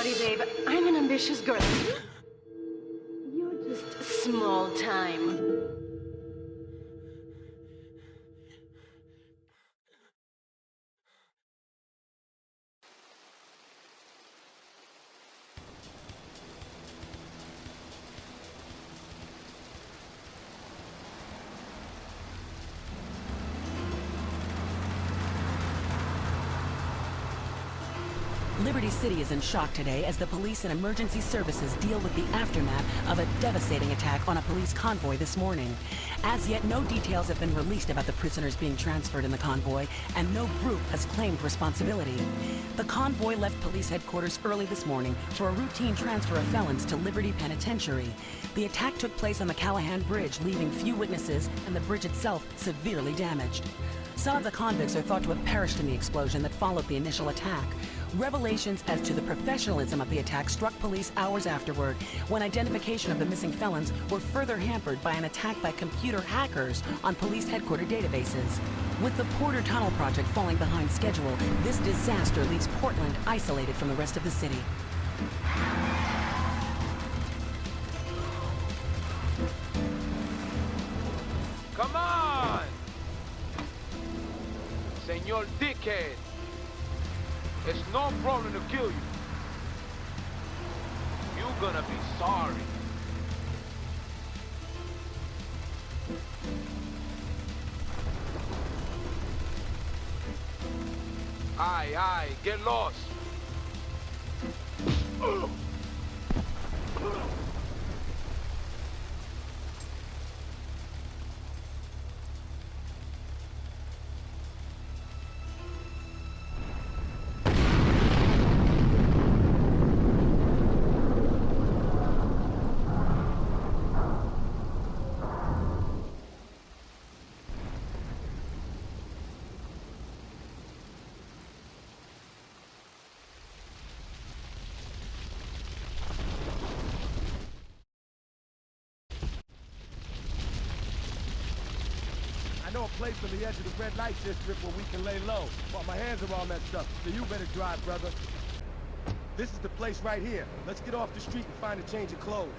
sorry, babe. I'm an ambitious girl. You're just small time. Liberty City is in shock today as the police and emergency services deal with the aftermath of a devastating attack on a police convoy this morning. As yet, no details have been released about the prisoners being transferred in the convoy, and no group has claimed responsibility. The convoy left police headquarters early this morning for a routine transfer of felons to Liberty Penitentiary. The attack took place on the Callahan Bridge, leaving few witnesses and the bridge itself severely damaged. Some of the convicts are thought to have perished in the explosion that followed the initial attack. Revelations as to the professionalism of the attack struck police hours afterward, when identification of the missing felons were further hampered by an attack by computer hackers on police headquarters databases. With the Porter Tunnel project falling behind schedule, this disaster leaves Portland isolated from the rest of the city. Come on! Senor Dickhead! It's no problem to kill you. You're gonna be sorry. Aye, get lost. I know a place on the edge of the red light district where we can lay low. But my hands are all messed up, so you better drive, brother. This is the place right here. Let's get off the street and find a change of clothes.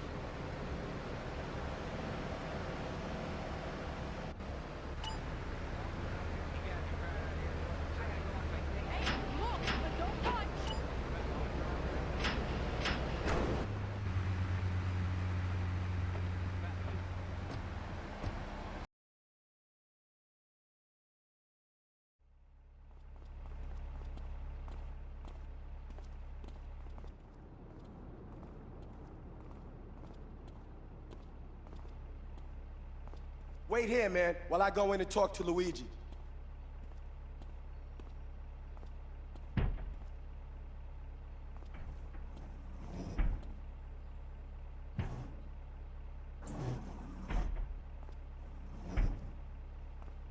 Wait here, man, while I go in and talk to Luigi.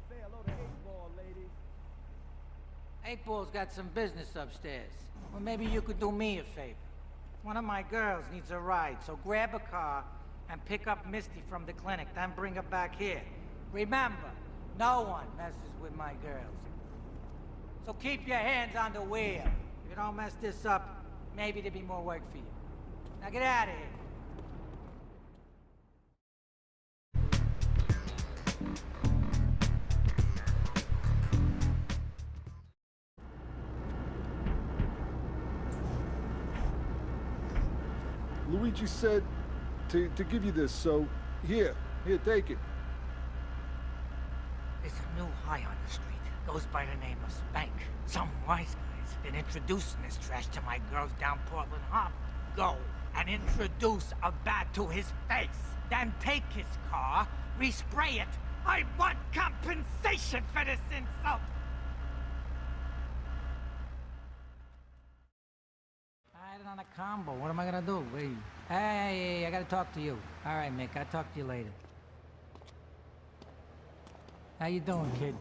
Say hello to 8-Ball, ladies. 8-Ball's got some business upstairs. Well, maybe you could do me a favor. One of my girls needs a ride, so grab a car and pick up Misty from the clinic, then bring her back here. Remember, no one messes with my girls. So keep your hands on the wheel. If you don't mess this up, maybe there'll be more work for you. Now get out of here. Luigi said to give you this, so here, take it. There's a new high on the street. Goes by the name of Spank. Some wise guy's been introducing this trash to my girls down Portland Harbor. Go and introduce a bat to his face. Then take his car, respray it. I want compensation for this insult! I had it on a combo. What am I gonna do? Wait. Hey, I gotta talk to you. All right, Mick, I'll talk to you later. How you doing, kid?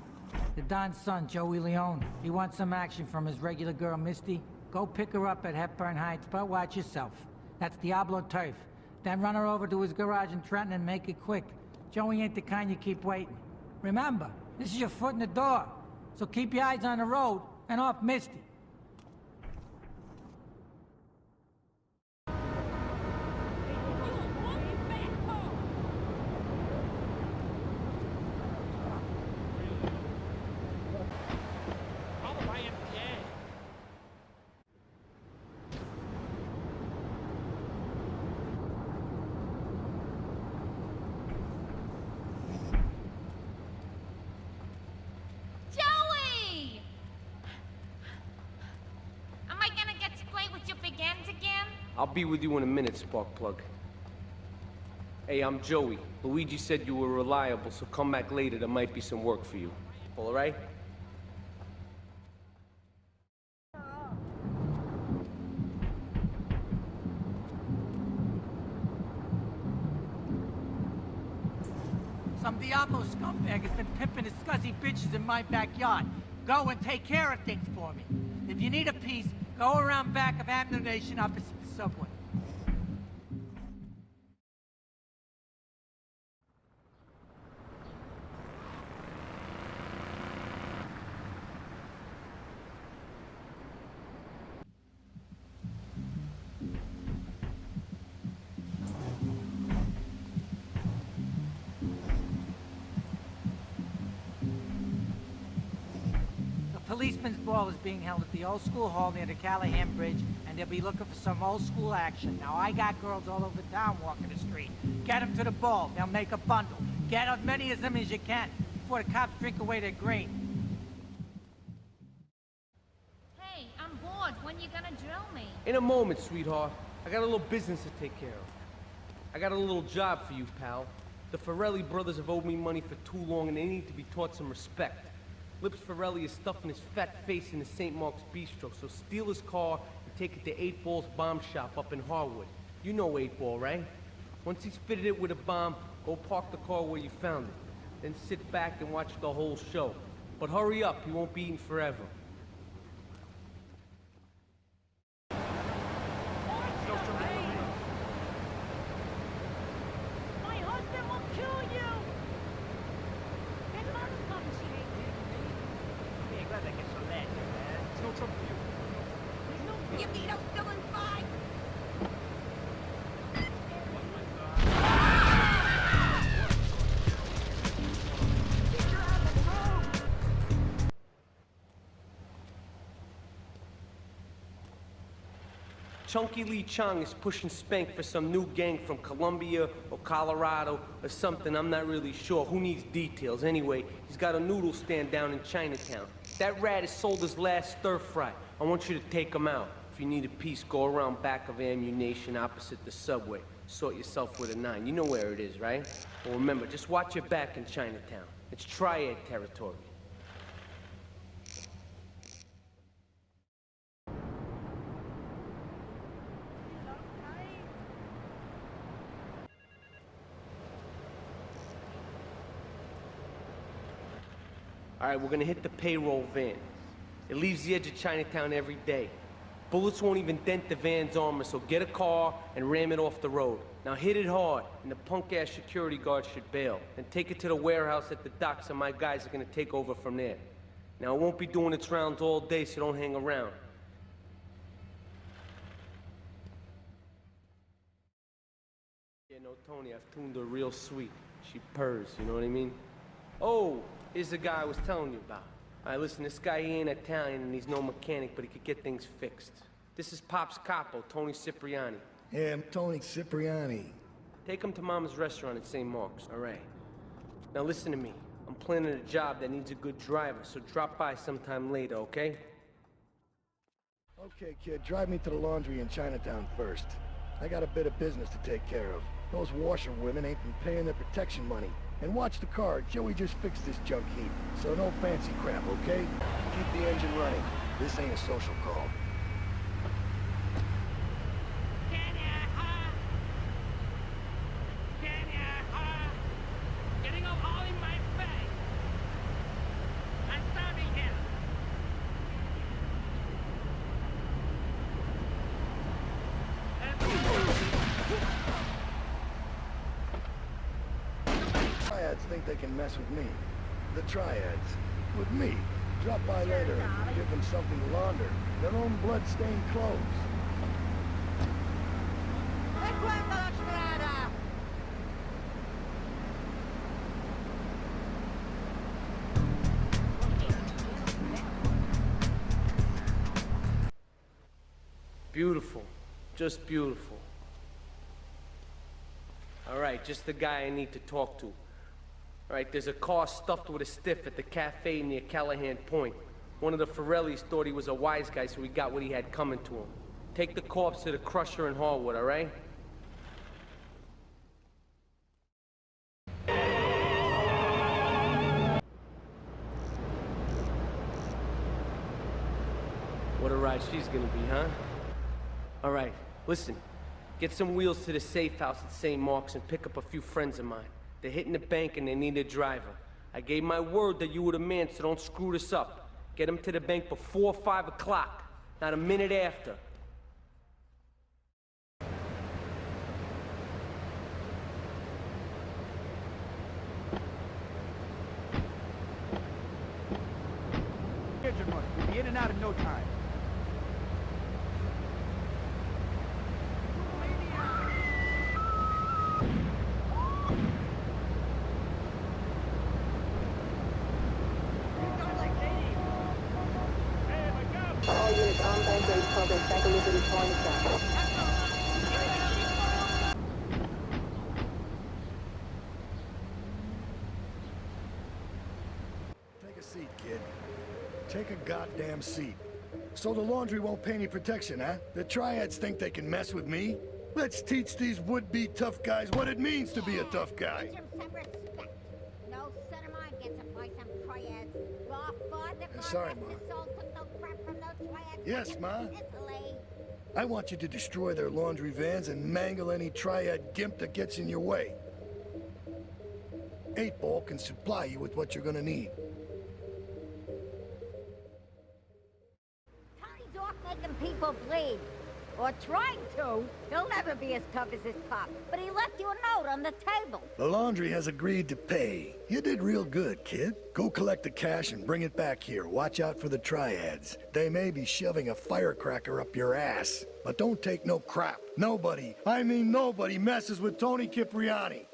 The Don's son, Joey Leone. He wants some action from his regular girl, Misty. Go pick her up at Hepburn Heights, but watch yourself. That's Diablo turf. Then run her over to his garage in Trenton and make it quick. Joey ain't the kind you keep waiting. Remember, this is your foot in the door. So keep your eyes on the road and off Misty. I'll be with you in a minute, Sparkplug. Hey, I'm Joey. Luigi said you were reliable, so come back later. There might be some work for you. All right? Some Diablo scumbag has been pimping his scuzzy bitches in my backyard. Go and take care of things for me. If you need a piece, go around back of Ammunition opposite the subway. Policeman's ball is being held at the old school hall near the Callahan Bridge, and they'll be looking for some old school action. Now, I got girls all over town walking the street. Get them to the ball. They'll make a bundle. Get as many of them as you can before the cops drink away their grain. Hey, I'm bored. When you gonna drill me? In a moment, sweetheart. I got a little business to take care of. I got a little job for you, pal. The Ferrelli brothers have owed me money for too long, and they need to be taught some respect. Lips Ferrelli is stuffing his fat face in the St. Mark's Bistro, so steal his car and take it to 8 Ball's bomb shop up in Harwood. You know 8 Ball, right? Once he's fitted it with a bomb, go park the car where you found it. Then sit back and watch the whole show. But hurry up, he won't be eating forever. My husband will kill you! Get another punchy. It's no trouble for you. You beat up villain fight! Chunky Lee Chong is pushing Spank for some new gang from Colombia or Colorado or something, I'm not really sure. Who needs details? Anyway, he's got a noodle stand down in Chinatown. That rat has sold his last stir-fry. I want you to take him out. If you need a piece, go around back of Ammunition opposite the subway. Sort yourself with a 9. You know where it is, right? Well, remember, just watch your back in Chinatown. It's Triad territory. All right, we're gonna hit the payroll van. It leaves the edge of Chinatown every day. Bullets won't even dent the van's armor, so get a car and ram it off the road. Now hit it hard, and the punk-ass security guard should bail. Then take it to the warehouse at the docks, and my guys are gonna take over from there. Now, it won't be doing its rounds all day, so don't hang around. Yeah, no, Tony, I've tuned her real sweet. She purrs, you know what I mean? Oh, here's the guy I was telling you about. All right, listen, this guy, he ain't Italian and he's no mechanic, but he could get things fixed. This is Pop's capo, Tony Cipriani. Yeah, I'm Tony Cipriani. Take him to Mama's restaurant at St. Mark's, all right? Now listen to me. I'm planning a job that needs a good driver, so drop by sometime later, okay? Okay, kid, drive me to the laundry in Chinatown first. I got a bit of business to take care of. Those washerwomen ain't been paying their protection money. And watch the car, Joey just fixed this junk heap. So no fancy crap, okay? Keep the engine running. This ain't a social call. Getting up all in my face! I'm starving him! Triads think they can mess with me. The Triads. With me. Drop by later and give them something to launder. Their own blood-stained clothes. Beautiful. Just beautiful. All right, just the guy I need to talk to. All right, there's a car stuffed with a stiff at the cafe near Callahan Point. One of the Ferrellis thought he was a wise guy, so he got what he had coming to him. Take the corpse to the crusher in Harwood, all right? What a ride she's gonna be, huh? All right, listen. Get some wheels to the safe house at St. Mark's and pick up a few friends of mine. They're hitting the bank and they need a driver. I gave my word that you were the man, so don't screw this up. Get them to the bank before 5 o'clock, not a minute after. Here's your money. We'll be in and out in no time. All units on bank rate progress back to Liberty Point south. Take a seat, kid. Take a goddamn seat. So the laundry won't pay any protection, huh? The triads think they can mess with me? Let's teach these would-be tough guys what it means to be a tough guy. Teach 'em some respect. No son of mine gets it by some triads. Your father Sorry, Ma. took no crap from those triads. Yes, Ma. Sicily. I want you to destroy their laundry vans and mangle any triad gimp that gets in your way. 8-Ball can supply you with what you're gonna need. Tony's off making people bleed. Or trying to. He'll never be as tough as his pop. But he left you a note on the table. The laundry has agreed to pay. You did real good, kid. Go collect the cash and bring it back here. Watch out for the triads. They may be shoving a firecracker up your ass. But don't take no crap. Nobody, I mean nobody, messes with Tony Cipriani.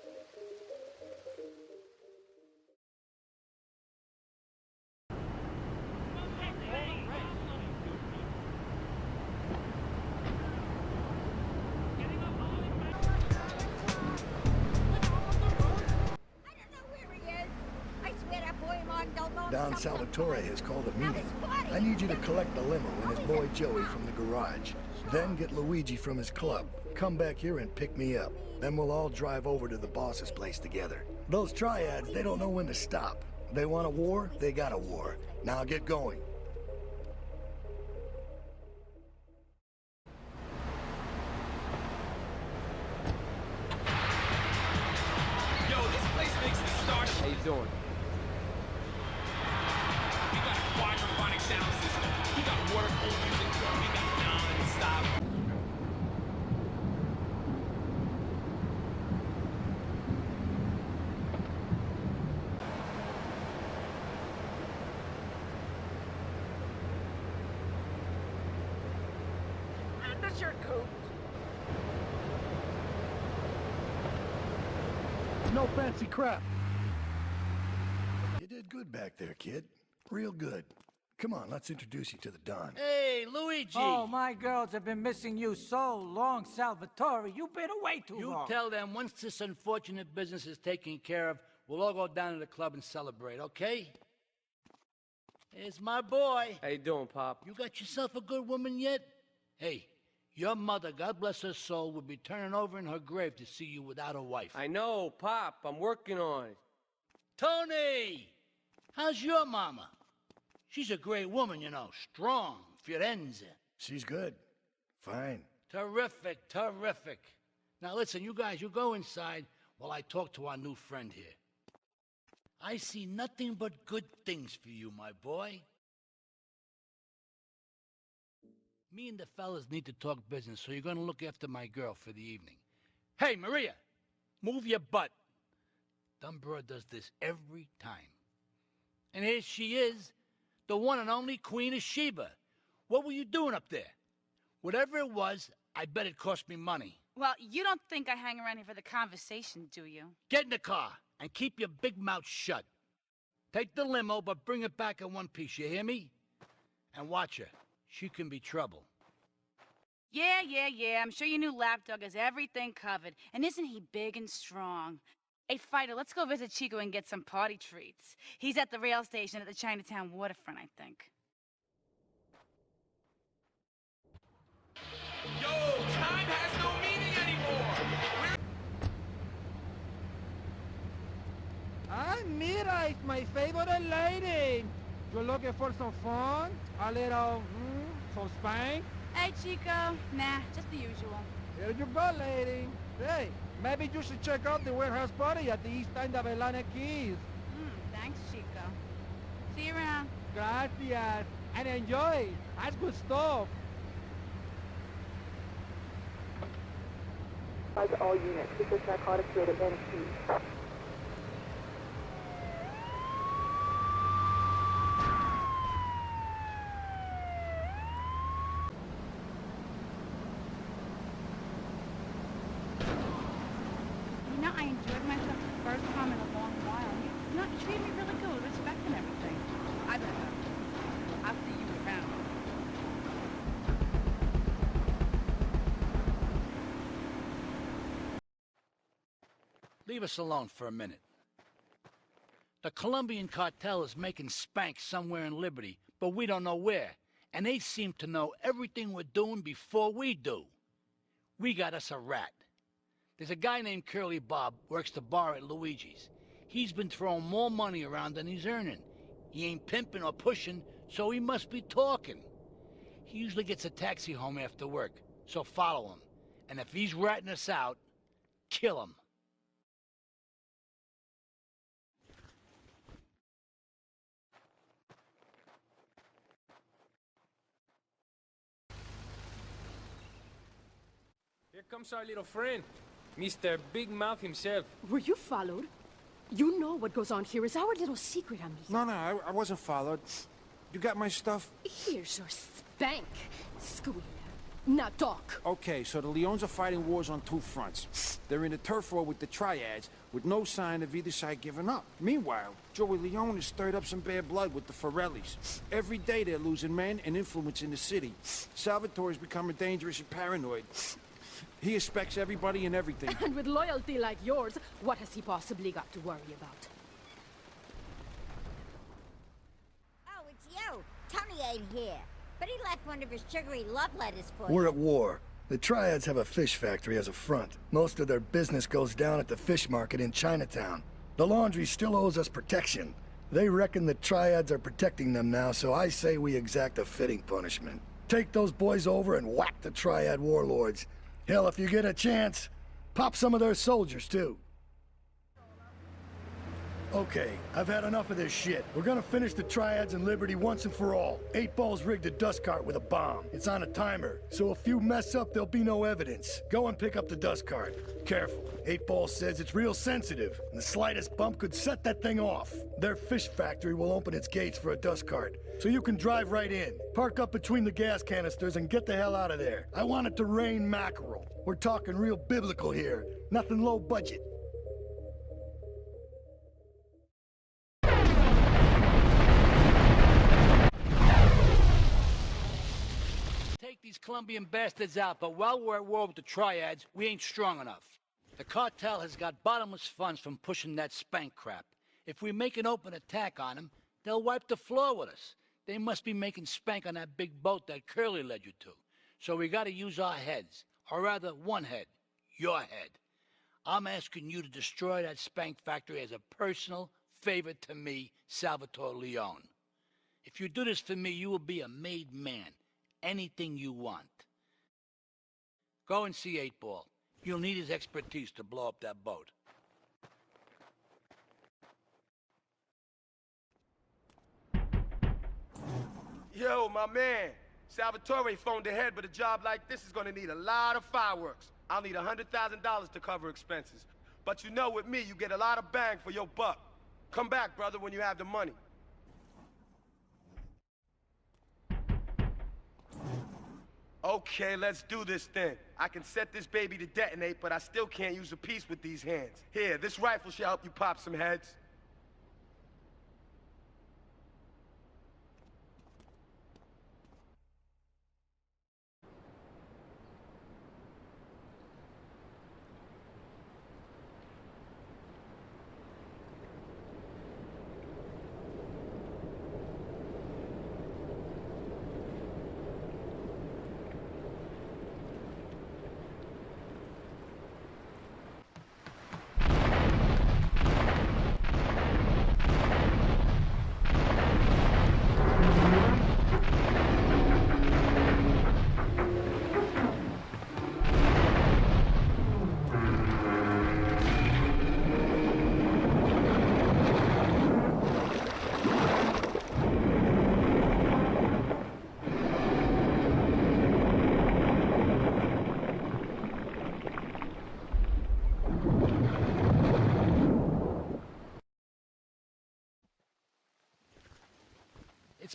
Don Salvatore has called a meeting. I need you to collect the limo and his boy Joey from the garage. Then get Luigi from his club. Come back here and pick me up. Then we'll all drive over to the boss's place together. Those triads, they don't know when to stop. They want a war, they got a war. Now get going. Yo, this place makes the start. How you doing? Quadraphonic sound system. We got waterfall music. We got non-stop. That's your coat. No fancy crap. You did good back there, kid. Real good. Come on, let's introduce you to the Don. Hey, Luigi! Oh, my girls have been missing you so long, Salvatore. You've been away too long. You tell them once this unfortunate business is taken care of, we'll all go down to the club and celebrate, okay? Here's my boy. How you doing, Pop? You got yourself a good woman yet? Hey, your mother, God bless her soul, would be turning over in her grave to see you without a wife. I know, Pop. I'm working on it. Tony! How's your mama? She's a great woman, you know. Strong. Firenze. She's good. Fine. Terrific, terrific. Now listen, you guys, you go inside while I talk to our new friend here. I see nothing but good things for you, my boy. Me and the fellas need to talk business, so you're gonna look after my girl for the evening. Hey, Maria, move your butt. Dumb broad does this every time. And here she is, the one and only Queen of Sheba. What were you doing up there? Whatever it was, I bet it cost me money. Well, you don't think I hang around here for the conversation, do you? Get in the car and keep your big mouth shut. Take the limo, but bring it back in one piece, you hear me? And watch her. She can be trouble. Yeah. I'm sure your new lapdog has everything covered. And isn't he big and strong? Hey, Fighter, let's go visit Chico and get some party treats. He's at the rail station at the Chinatown waterfront, I think. table the lady. You're looking for some fun? A little, some spank? Hey, Chico. Nah, just the usual. Here you go, lady. Hey, maybe you should check out the warehouse party at the east end of Atlantic Keys. Thanks, Chico. See you around. Gracias. And enjoy. That's good stuff. All units, this is narcotics rated NC. You know, I enjoyed myself the first time in a long while. You treated me really good, respect and everything. I better. I'll see you around. Leave us alone for a minute. The Colombian cartel is making spank somewhere in Liberty, but we don't know where. And they seem to know everything we're doing before we do. We got us a rat. There's a guy named Curly Bob, works the bar at Luigi's. He's been throwing more money around than he's earning. He ain't pimping or pushing, so he must be talking. He usually gets a taxi home after work, so follow him. And if he's ratting us out, kill him. Here comes our little friend, Mr. Big Mouth himself. Were you followed? You know what goes on here is our little secret, amigo. No, I wasn't followed. You got my stuff? Here's your spank, Squealer. Now talk. Okay, so the Leons are fighting wars on two fronts. They're in a turf war with the Triads, with no sign of either side giving up. Meanwhile, Joey Leone has stirred up some bad blood with the Forellis. Every day they're losing men and influence in the city. Salvatore's becoming dangerous and paranoid. He expects everybody and everything. And with loyalty like yours, what has he possibly got to worry about? Oh, it's you. Tony ain't here. But he left one of his sugary love letters for you. We're at war. The Triads have a fish factory as a front. Most of their business goes down at the fish market in Chinatown. The laundry still owes us protection. They reckon the Triads are protecting them now, so I say we exact a fitting punishment. Take those boys over and whack the Triad warlords. Hell, if you get a chance, pop some of their soldiers, too. Okay, I've had enough of this shit. We're gonna finish the Triads and Liberty once and for all. 8 Ball's rigged a dust cart with a bomb. It's on a timer, so if you mess up, there'll be no evidence. Go and pick up the dust cart. Careful. 8 Ball says it's real sensitive, and the slightest bump could set that thing off. Their fish factory will open its gates for a dust cart, so you can drive right in. Park up between the gas canisters and get the hell out of there. I want it to rain mackerel. We're talking real biblical here, nothing low budget. Take these Colombian bastards out, but while we're at war with the Triads, we ain't strong enough. The cartel has got bottomless funds from pushing that spank crap. If we make an open attack on them, they'll wipe the floor with us. They must be making spank on that big boat that Curly led you to. So we gotta use our heads, or rather one head, your head. I'm asking you to destroy that spank factory as a personal favor to me, Salvatore Leone. If you do this for me, you will be a made man. Anything you want. Go and see 8 Ball. You'll need his expertise to blow up that boat. Yo, my man. Salvatore phoned ahead, but a job like this is gonna need a lot of fireworks. I'll need $100,000 to cover expenses. But you know, with me, you get a lot of bang for your buck. Come back, brother, when you have the money. Okay, let's do this then. I can set this baby to detonate, but I still can't use a piece with these hands. Here, this rifle should help you pop some heads.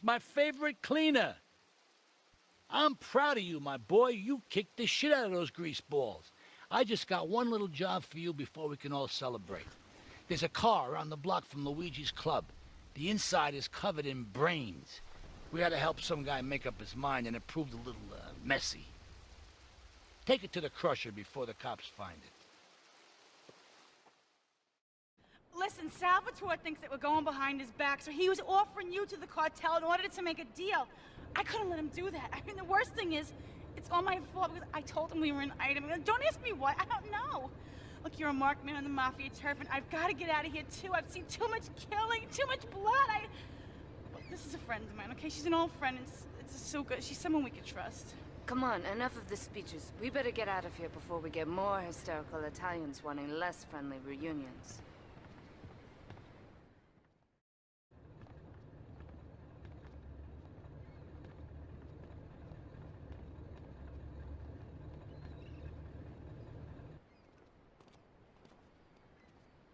my favorite cleaner. I'm proud of you, my boy. You kicked the shit out of those grease balls. I just got one little job for you before we can all celebrate. There's a car around the block from Luigi's club. The inside is covered in brains. We had to help some guy make up his mind, and it proved a little messy. Take it to the crusher before the cops find it. Listen, Salvatore thinks that we're going behind his back, so he was offering you to the cartel in order to make a deal. I couldn't let him do that. I mean, the worst thing is, it's all my fault because I told him we were an item. Don't ask me why. I don't know. Look, you're a marked man on the Mafia turf, and I've got to get out of here, too. I've seen too much killing, too much blood. Look, this is a friend of mine, okay? She's an old friend. It's so good. She's someone we could trust. Come on, enough of the speeches. We better get out of here before we get more hysterical Italians wanting less friendly reunions.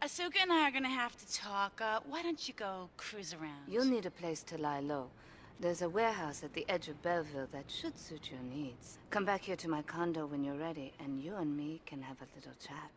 Asuka and I are gonna have to talk. Why don't you go cruise around? You'll need a place to lie low. There's a warehouse at the edge of Belleville that should suit your needs. Come back here to my condo when you're ready, and you and me can have a little chat.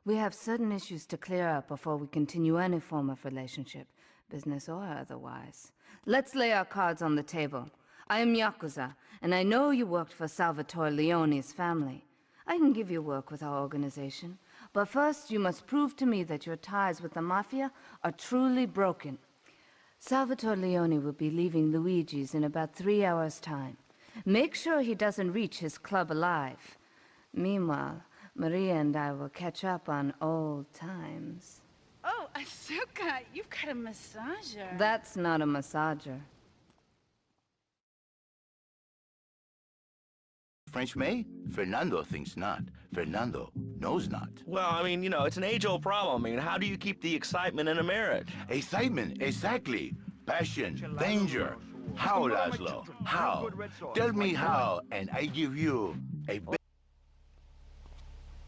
We have certain issues to clear up before we continue any form of relationship, business or otherwise. Let's lay our cards on the table. I am Yakuza, and I know you worked for Salvatore Leone's family. I can give you work with our organization, but first you must prove to me that your ties with the Mafia are truly broken. Salvatore Leone will be leaving Luigi's in about 3 hours' time. Make sure he doesn't reach his club alive. Meanwhile, Maria and I will catch up on old times. Oh, Asuka, you've got a massager. That's not a massager. French May? Fernando thinks not. Fernando knows not. Well, I mean, you know, it's an age-old problem. I mean, how do you keep the excitement in a marriage? Excitement, exactly. Passion, danger. How, Laszlo? How? Tell me how, and I give you a bit.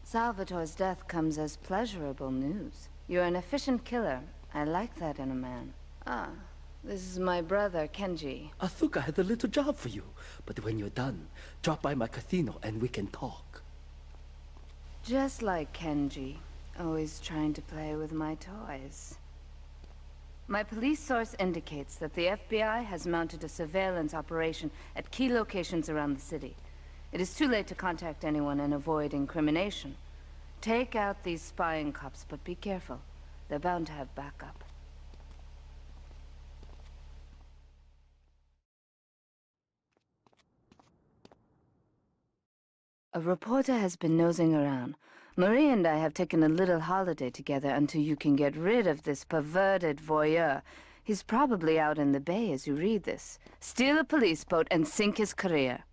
Salvatore's death comes as pleasurable news. You're an efficient killer. I like that in a man. Ah, this is my brother, Kenji. Asuka has a little job for you, but when you're done, drop by my casino and we can talk. Just like Kenji, always trying to play with my toys. My police source indicates that the FBI has mounted a surveillance operation at key locations around the city. It is too late to contact anyone and avoid incrimination. Take out these spying cops, but be careful. They're bound to have backup. A reporter has been nosing around. Marie and I have taken a little holiday together until you can get rid of this perverted voyeur. He's probably out in the bay as you read this. Steal a police boat and sink his career.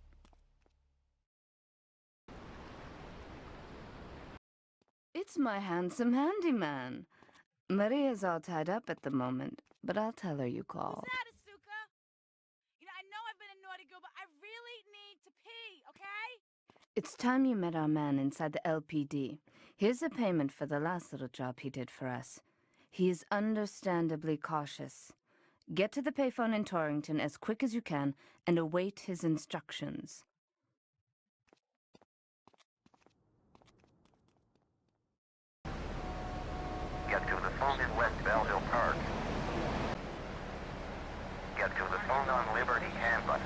It's my handsome handyman. Maria's all tied up at the moment, but I'll tell her you called. What's that, Asuka? You know, I know I've been a naughty girl, but I really need to pee, okay? It's time you met our man inside the LPD. Here's a payment for the last little job he did for us. He is understandably cautious. Get to the payphone in Torrington as quick as you can and await his instructions. Get to the phone in West Belleville Park. Get to the phone on Liberty campus.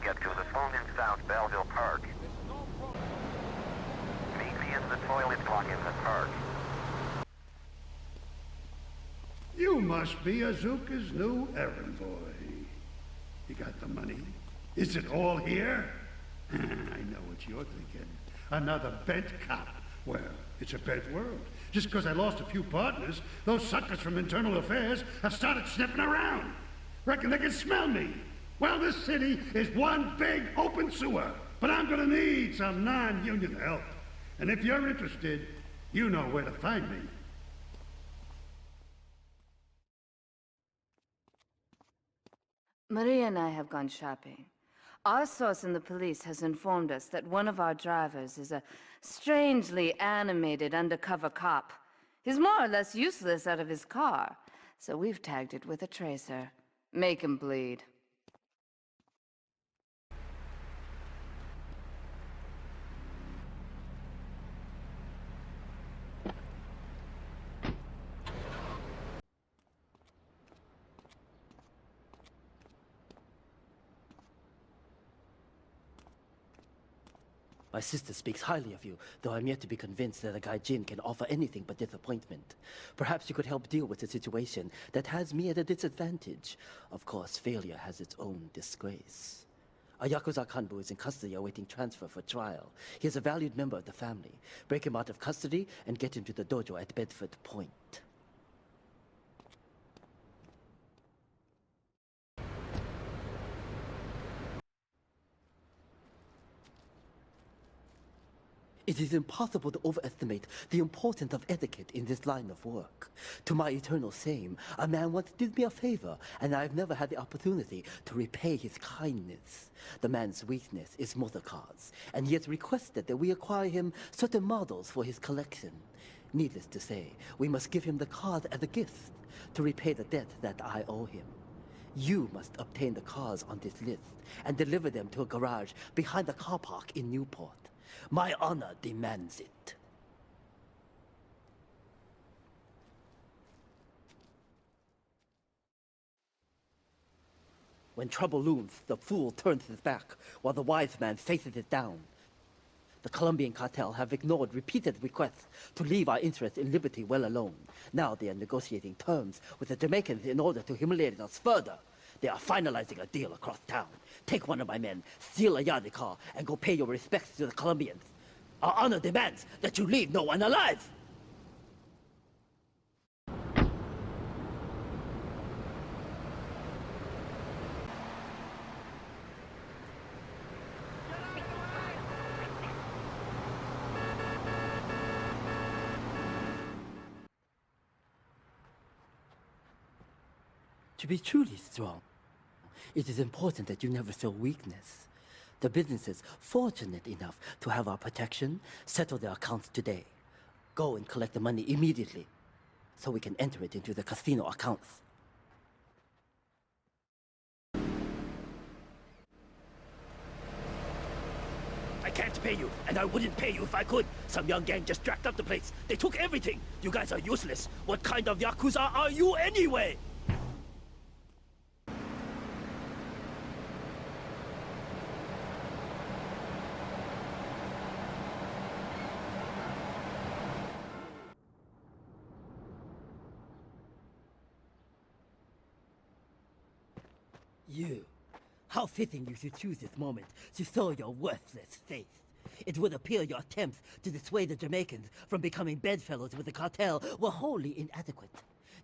Get to the phone in South Belleville Park. Meet me in the toilet block in the park. You must be Azuka's new errand boy. You got the money? Is it all here? I know what you're thinking. Another bent cop. Well, it's a bent world. Just because I lost a few partners, those suckers from Internal Affairs have started sniffing around. Reckon they can smell me. Well, this city is one big open sewer. But I'm gonna need some non-union help. And if you're interested, you know where to find me. Maria and I have gone shopping. Our source in the police has informed us that one of our drivers is a strangely animated undercover cop. He's more or less useless out of his car, so we've tagged it with a tracer. Make him bleed. My sister speaks highly of you, though I'm yet to be convinced that a guy Jin can offer anything but disappointment. Perhaps you could help deal with a situation that has me at a disadvantage. Of course, failure has its own disgrace. A Yakuza Kanbu is in custody awaiting transfer for trial. He is a valued member of the family. Break him out of custody and get him to the dojo at Bedford Point. It is impossible to overestimate the importance of etiquette in this line of work. To my eternal shame, a man once did me a favor, and I have never had the opportunity to repay his kindness. The man's weakness is motor cars, and he has requested that we acquire him certain models for his collection. Needless to say, we must give him the cars as a gift to repay the debt that I owe him. You must obtain the cars on this list and deliver them to a garage behind the car park in Newport. My honor demands it. When trouble looms, the fool turns his back, while the wise man faces it down. The Colombian cartel have ignored repeated requests to leave our interest in liberty well alone. Now they are negotiating terms with the Jamaicans in order to humiliate us further. They are finalizing a deal across town. Take one of my men, steal a Yardie car, and go pay your respects to the Colombians. Our honor demands that you leave no one alive! To be truly strong, it is important that you never show weakness. The businesses fortunate enough to have our protection settle their accounts today. Go and collect the money immediately, so we can enter it into the casino accounts. I can't pay you, and I wouldn't pay you if I could. Some young gang just jacked up the place. They took everything. You guys are useless. What kind of Yakuza are you anyway? You. How fitting you should choose this moment to show your worthless face. It would appear your attempts to dissuade the Jamaicans from becoming bedfellows with the cartel were wholly inadequate.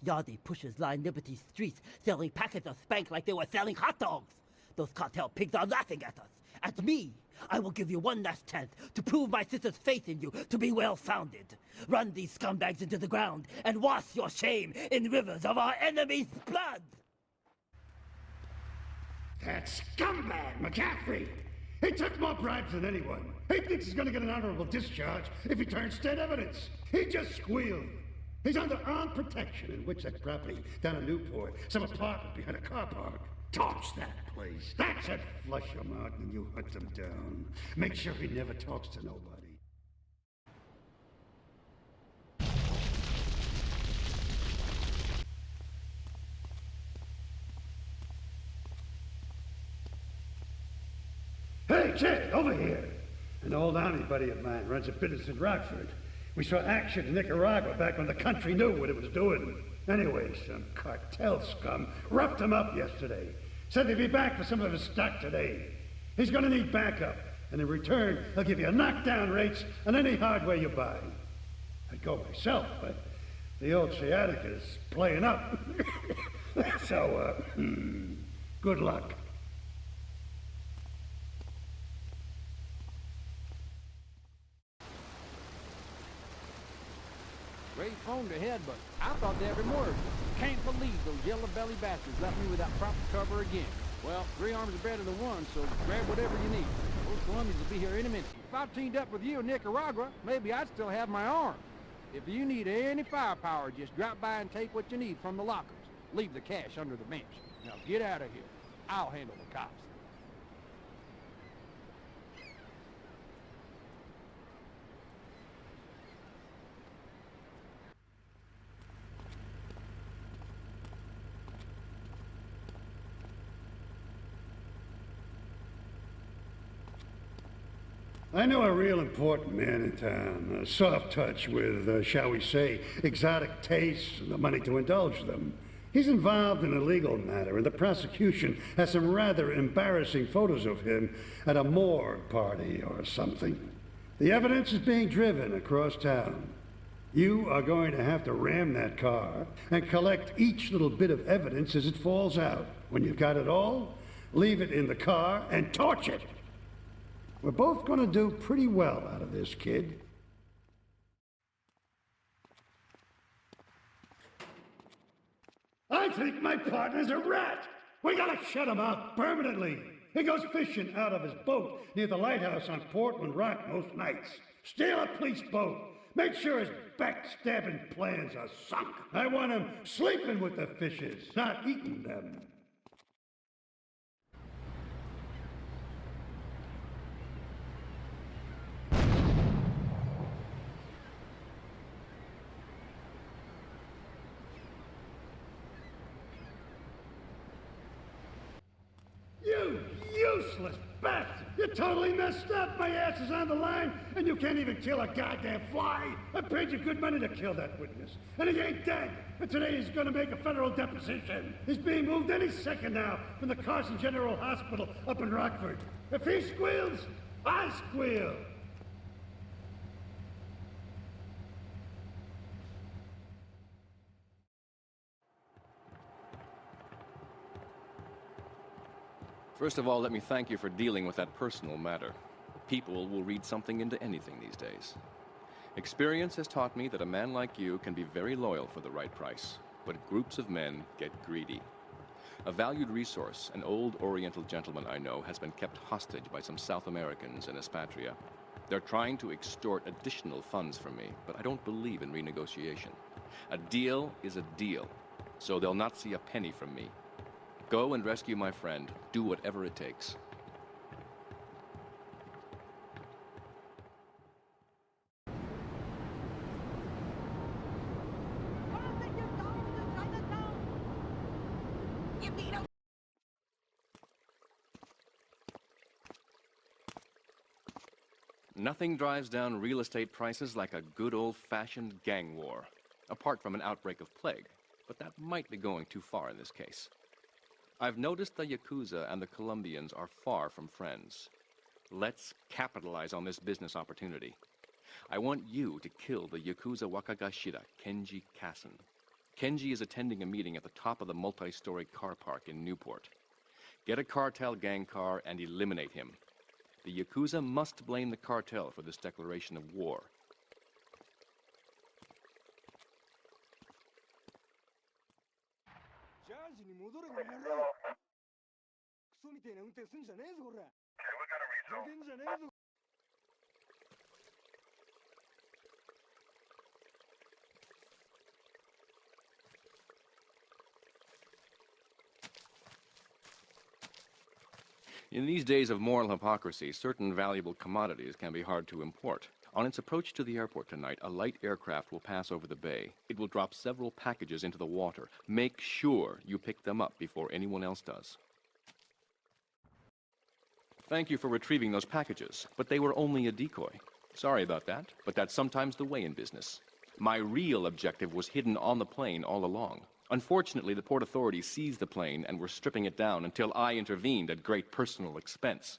Yardie pushers line Liberty Street selling packets of spank like they were selling hot dogs. Those cartel pigs are laughing at us. At me. I will give you one last chance to prove my sister's faith in you to be well-founded. Run these scumbags into the ground and wash your shame in rivers of our enemy's blood! That scumbag, McCaffrey! He took more bribes than anyone. He thinks he's gonna get an honorable discharge if he turns state evidence. He just squealed. He's under armed protection in Wixack property down in Newport, some apartment behind a car park. Torch that place. That should flush him out and you hunt him down. Make sure he never talks to nobody. Hey, Jay, over here! An old army buddy of mine runs a business in Rockford. We saw action in Nicaragua back when the country knew what it was doing. Anyway, some cartel scum roughed him up yesterday. Said they'd be back for some of his stock today. He's gonna need backup, and in return, they'll give you knockdown rates on any hardware you buy. I'd go myself, but the old sciatica is playing up. So, good luck. Great phone to head, but I thought every word. Can't believe those yellow belly bastards left me without proper cover again. Well, 3 arms are better than 1, so grab whatever you need. Those Colombians will be here any minute. If I teamed up with you in Nicaragua, maybe I'd still have my arm. If you need any firepower, just drop by and take what you need from the lockers. Leave the cash under the bench. Now get out of here. I'll handle the cops. I know a real important man in town, a soft touch with, shall we say, exotic tastes and the money to indulge them. He's involved in a legal matter, and the prosecution has some rather embarrassing photos of him at a morgue party or something. The evidence is being driven across town. You are going to have to ram that car and collect each little bit of evidence as it falls out. When you've got it all, leave it in the car and torch it. We're both going to do pretty well out of this, kid. I think my partner's a rat. We gotta shut him up permanently. He goes fishing out of his boat near the lighthouse on Portland Rock most nights. Steal a police boat. Make sure his backstabbing plans are sunk. I want him sleeping with the fishes, not eating them. You useless bastard! You're totally messed up! My ass is on the line, and you can't even kill a goddamn fly! I paid you good money to kill that witness, and he ain't dead! And today he's gonna make a federal deposition! He's being moved any second now from the Carson General Hospital up in Rockford. If he squeals, I squeal! First of all, let me thank you for dealing with that personal matter. People will read something into anything these days. Experience has taught me that a man like you can be very loyal for the right price, but groups of men get greedy. A valued resource, an old Oriental gentleman I know, has been kept hostage by some South Americans in Espatria. They're trying to extort additional funds from me, but I don't believe in renegotiation. A deal is a deal, so they'll not see a penny from me. Go and rescue my friend. Do whatever it takes. Nothing drives down real estate prices like a good old-fashioned gang war, apart from an outbreak of plague, but that might be going too far in this case. I've noticed the Yakuza and the Colombians are far from friends. Let's capitalize on this business opportunity. I want you to kill the Yakuza Wakagashira, Kenji Kassen. Kenji is attending a meeting at the top of the multi-story car park in Newport. Get a cartel gang car and eliminate him. The Yakuza must blame the cartel for this declaration of war. In these days of moral hypocrisy, certain valuable commodities can be hard to import. On its approach to the airport tonight, a light aircraft will pass over the bay. It will drop several packages into the water. Make sure you pick them up before anyone else does. Thank you for retrieving those packages, but they were only a decoy. Sorry about that, but that's sometimes the way in business. My real objective was hidden on the plane all along. Unfortunately, the port authorities seized the plane and were stripping it down until I intervened at great personal expense.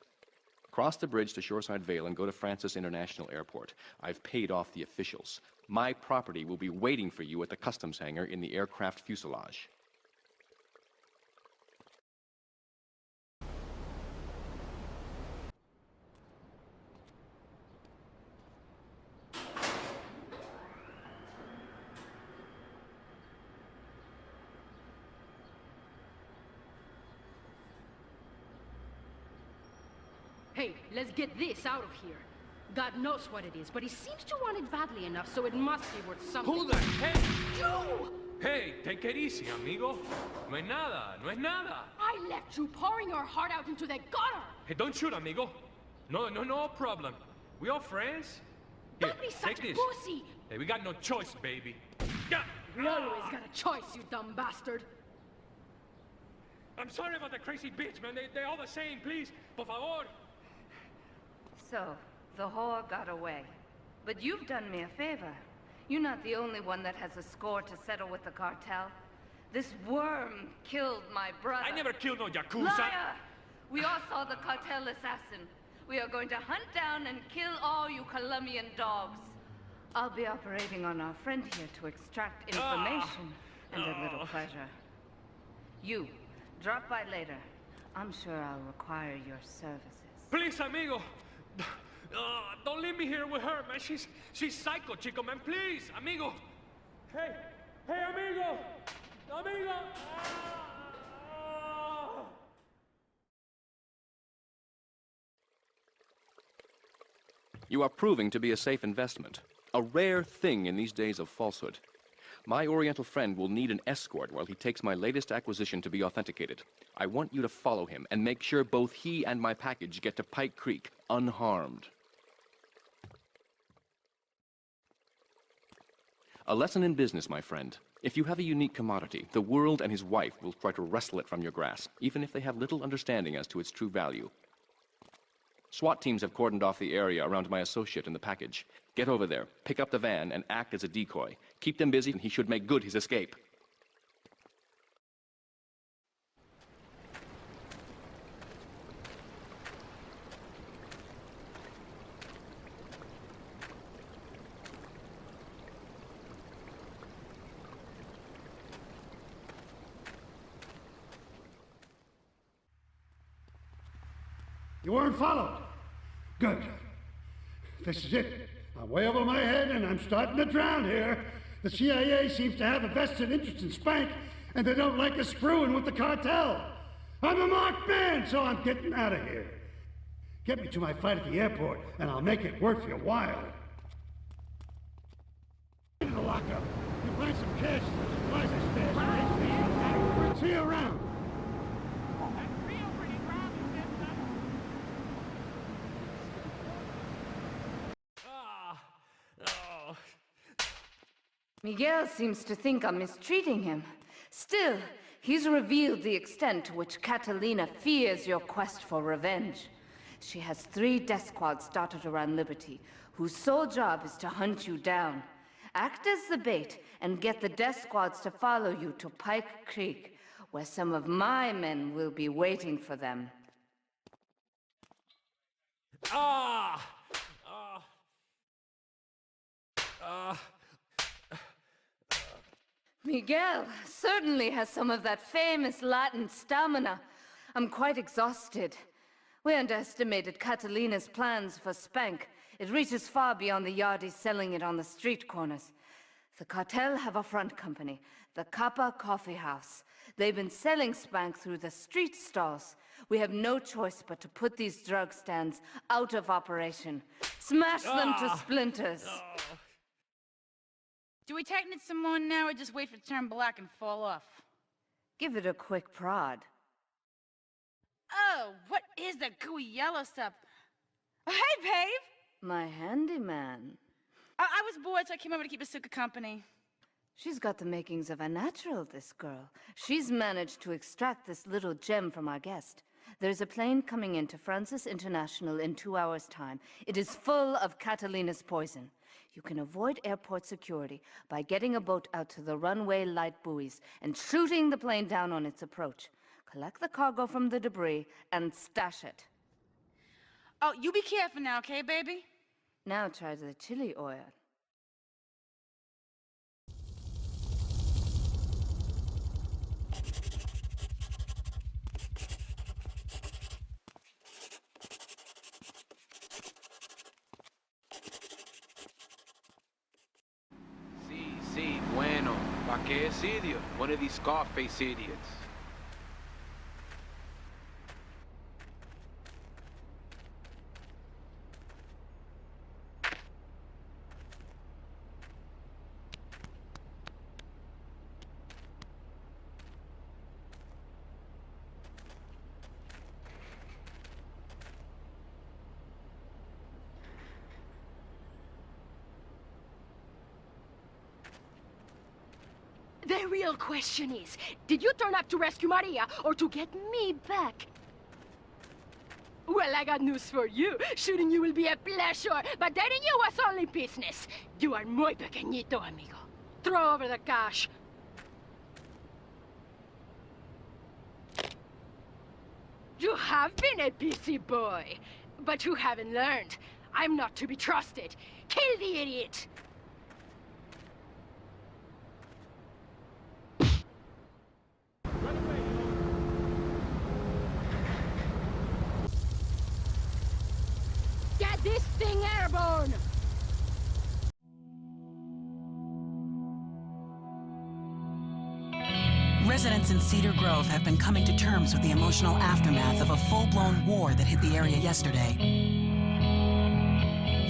Cross the bridge to Shoreside Vale and go to Francis International Airport. I've paid off the officials. My property will be waiting for you at the customs hangar in the aircraft fuselage. Hey, let's get this out of here. God knows what it is, but he seems to want it badly enough, so it must be worth something. Who the heck? You! Hey, take it easy, amigo. No es nada, no es nada. I left you pouring your heart out into the gutter! Hey, don't shoot, amigo. No problem. We all friends? Here, Don't be take such a this. pussy! Hey, we got no choice, baby. Yeah. We always got a choice, you dumb bastard. I'm sorry about the crazy bitch, man. They all the same, please. Por favor. So, the whore got away. But you've done me a favor. You're not the only one that has a score to settle with the cartel. This worm killed my brother. I never killed no Yakuza. Liar! We all saw the cartel assassin. We are going to hunt down and kill all you Colombian dogs. I'll be operating on our friend here to extract information and a little pleasure. You, drop by later. I'm sure I'll require your services. Please, amigo. Don't leave me here with her, man. She's psycho, chico, man. Please, amigo. Hey, amigo. Amigo. You are proving to be a safe investment. A rare thing in these days of falsehood. My Oriental friend will need an escort while he takes my latest acquisition to be authenticated. I want you to follow him and make sure both he and my package get to Pike Creek unharmed. A lesson in business, my friend. If you have a unique commodity, the world and his wife will try to wrestle it from your grasp, even if they have little understanding as to its true value. SWAT teams have cordoned off the area around my associate in the package. Get over there, pick up the van, and act as a decoy. Keep them busy, and he should make good his escape. You weren't followed. Good. This is it. I'm way over my head and I'm starting to drown here. The CIA seems to have a vested interest in Spank, and they don't like us screwing with the cartel. I'm a marked man, so I'm getting out of here. Get me to my fight at the airport, and I'll make it worth your while. In the lockup. You find some cash, supplies I stashed. See you around. Miguel seems to think I'm mistreating him. Still, he's revealed the extent to which Catalina fears your quest for revenge. She has 3 death squads dotted around Liberty, whose sole job is to hunt you down. Act as the bait and get the death squads to follow you to Pike Creek, where some of my men will be waiting for them. Miguel certainly has some of that famous Latin stamina. I'm quite exhausted. We underestimated Catalina's plans for Spank. It reaches far beyond the yardies selling it on the street corners. The cartel have a front company, the Kappa Coffee House. They've been selling Spank through the street stalls. We have no choice but to put these drug stands out of operation. Smash them to splinters. Do we tighten it some more now, or just wait for it to turn black and fall off? Give it a quick prod. Oh, what is that gooey yellow stuff? Oh, hey, babe! My handyman. I was bored, so I came over to keep Asuka company. She's got the makings of a natural, this girl. She's managed to extract this little gem from our guest. There's a plane coming into Francis International in 2 hours' time. It is full of Catalina's poison. You can avoid airport security by getting a boat out to the runway light buoys and shooting the plane down on its approach. Collect the cargo from the debris and stash it. Oh, you be careful now, okay, baby? Now try the chili oil. Sí, bueno. ¿Pa qué es idiot? One of these Scarface idiots. The real question is, did you turn up to rescue Maria or to get me back? Well, I got news for you. Shooting you will be a pleasure, but dating you was only business. You are muy pequeñito, amigo. Throw over the cash. You have been a busy boy, but you haven't learned. I'm not to be trusted. Kill the idiot! Get this thing airborne! Residents in Cedar Grove have been coming to terms with the emotional aftermath of a full-blown war that hit the area yesterday.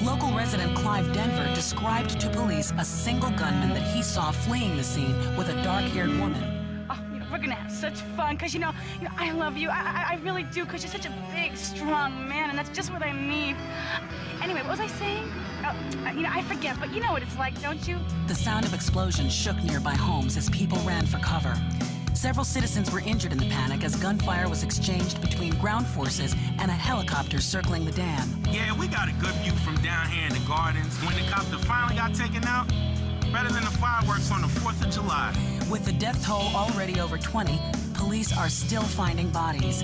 Local resident Clive Denver described to police a single gunman that he saw fleeing the scene with a dark-haired woman. Oh, we're gonna have such fun, because, you know, I love you. I really do, because you're such a big, strong man, and that's just what I need. Anyway, what was I saying? Oh, I forget, but you know what it's like, don't you? The sound of explosions shook nearby homes as people ran for cover. Several citizens were injured in the panic as gunfire was exchanged between ground forces and a helicopter circling the dam. Yeah, we got a good view from down here in the gardens. When the copter finally got taken out, better than the fireworks on the 4th of July. With the death toll already over 20, police are still finding bodies.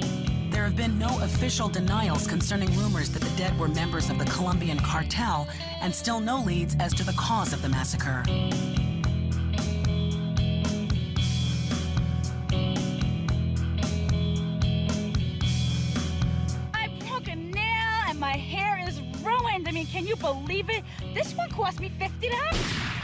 There have been no official denials concerning rumors that the dead were members of the Colombian cartel, and still no leads as to the cause of the massacre. I broke a nail and my hair is ruined. I mean, can you believe it? This one cost me $50.